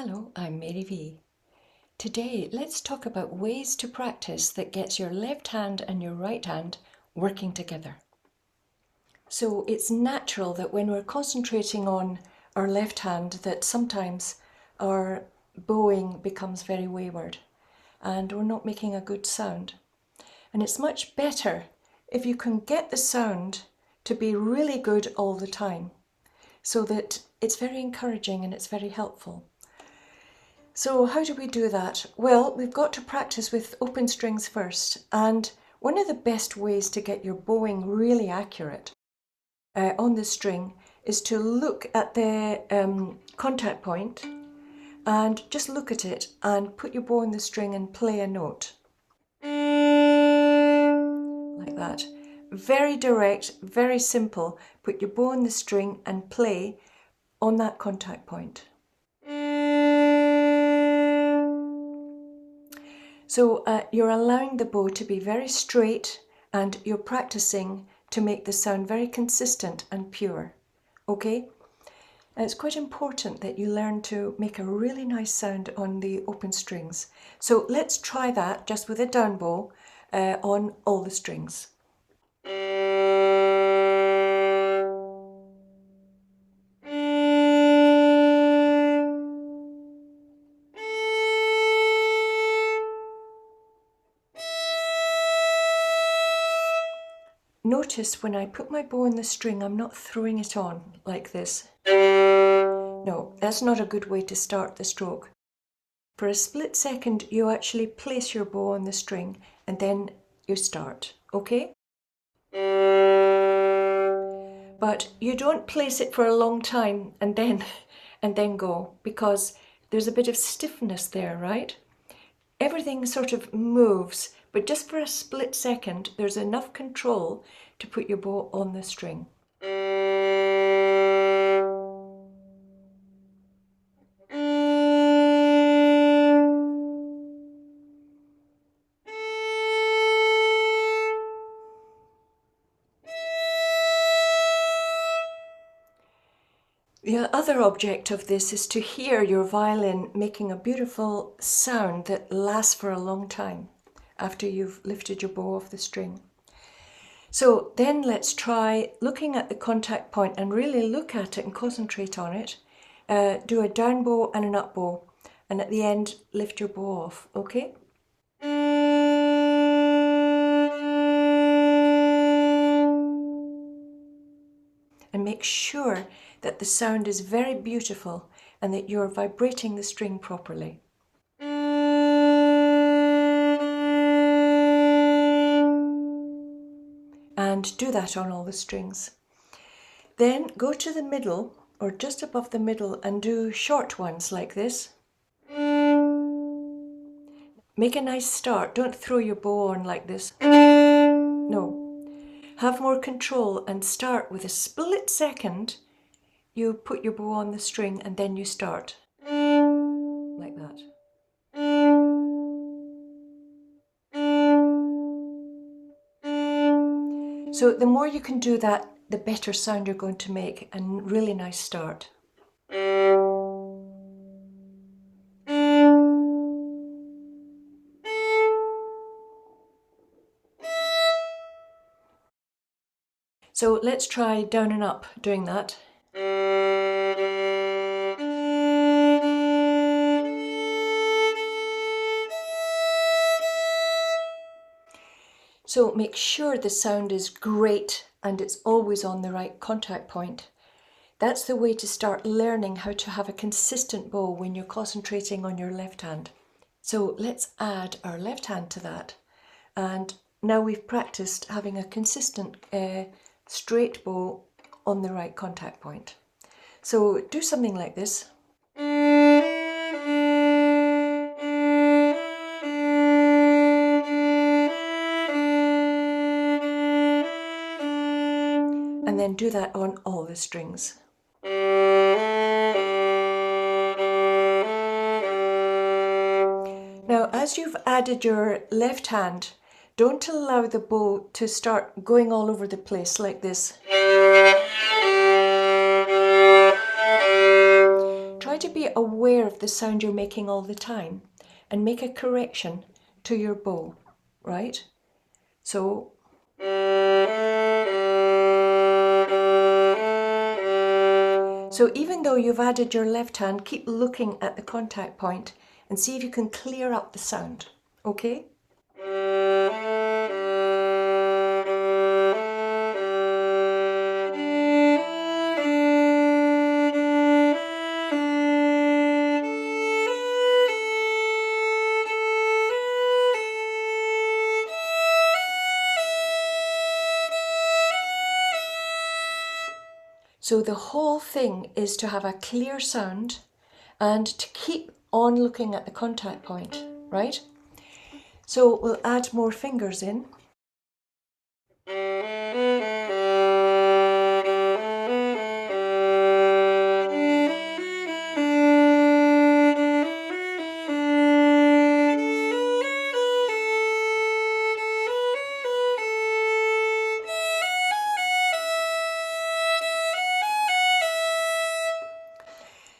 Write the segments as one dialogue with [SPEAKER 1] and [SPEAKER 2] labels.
[SPEAKER 1] Hello, I'm Mary V. Today, let's talk about ways to practice that gets your left hand and your right hand working together. So it's natural that when we're concentrating on our left hand that sometimes our bowing becomes very wayward and we're not making a good sound. And it's much better if you can get the sound to be really good all the time so that it's very encouraging and it's very helpful. So how do we do that? Well, we've got to practice with open strings first, and one of the best ways to get your bowing really accurate on the string is to look at the contact point and just look at it and put your bow on the string and play a note. Like that. Very direct, very simple. Put your bow on the string and play on that contact point. So you're allowing the bow to be very straight and you're practicing to make the sound very consistent and pure, okay? And it's quite important that you learn to make a really nice sound on the open strings. So let's try that just with a down bow on all the strings. Notice when I put my bow on the string, I'm not throwing it on like this. No, that's not a good way to start the stroke. For a split second, you actually place your bow on the string and then you start, okay? But you don't place it for a long time and then go, because there's a bit of stiffness there, right? Everything sort of moves, but just for a split second, there's enough control to put your bow on the string. The other object of this is to hear your violin making a beautiful sound that lasts for a long time after you've lifted your bow off the string. So then let's try looking at the contact point and really look at it and concentrate on it. Do a down bow and an up bow, and at the end lift your bow off, okay? And make sure that the sound is very beautiful and that you're vibrating the string properly. And do that on all the strings. Then go to the middle or just above the middle and do short ones like this. Make a nice start. Don't throw your bow on like this. No. Have more control and start with a split second. You put your bow on the string and then you start. Like that. So the more you can do that, the better sound you're going to make, and really nice start. So let's try down and up doing that. So make sure the sound is great and it's always on the right contact point. That's the way to start learning how to have a consistent bow when you're concentrating on your left hand. So let's add our left hand to that. And now we've practiced having a consistent straight bow on the right contact point. So do something like this. And then do that on all the strings. Now, as you've added your left hand, don't allow the bow to start going all over the place like this. Try to be be aware of the sound you're making all the time and make a correction to your bow, right? So even though you've added your left hand, keep looking at the contact point and see if you can clear up the sound, okay? So the whole thing is to have a clear sound and to keep on looking at the contact point, right? So we'll add more fingers in.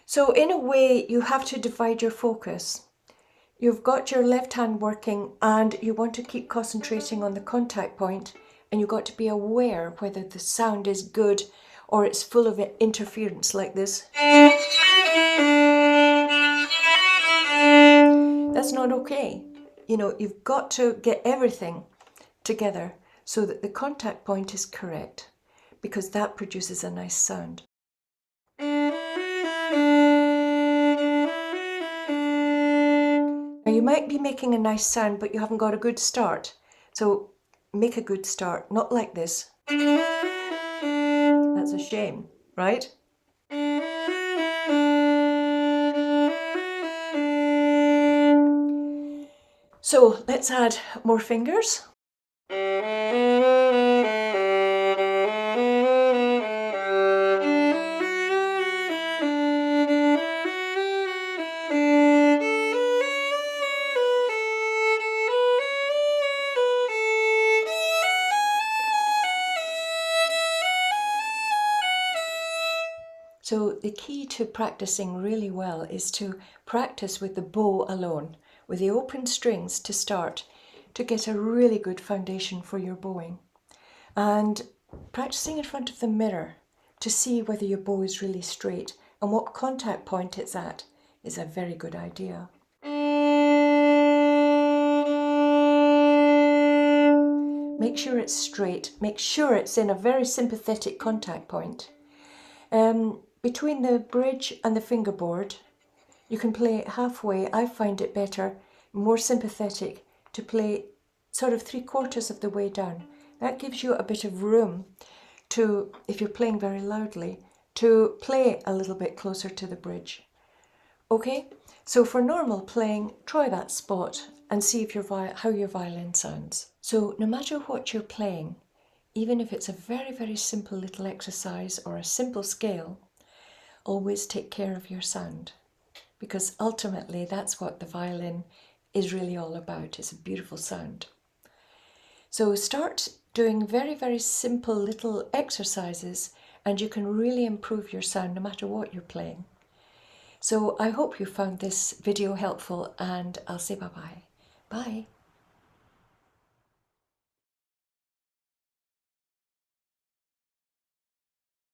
[SPEAKER 1] So in a way, you have to divide your focus. You've got your left hand working and you want to keep concentrating on the contact point, and you've got to be aware whether the sound is good or it's full of interference like this. That's not okay. You know, you've got to get everything together so that the contact point is correct, because that produces a nice sound. Now you might be making a nice sound, but you haven't got a good start. So make a good start, not like this. That's a shame, right? So let's add more fingers. So the key to practicing really well is to practice with the bow alone, with the open strings to start, to get a really good foundation for your bowing. And practicing in front of the mirror to see whether your bow is really straight and what contact point it's at is a very good idea. Make sure it's straight, make sure it's in a very sympathetic contact point. Between the bridge and the fingerboard, you can play it halfway. I find it better, more sympathetic, to play sort of 3/4 of the way down. That gives you a bit of room to, if you're playing very loudly, to play a little bit closer to the bridge. Okay, so for normal playing, try that spot and see if how your violin sounds. So no matter what you're playing, even if it's a very, very simple little exercise or a simple scale, always take care of your sound, because ultimately that's what the violin is really all about. It's a beautiful sound. So start doing very, very simple little exercises and you can really improve your sound no matter what you're playing. So I hope you found this video helpful, and I'll say bye-bye. Bye.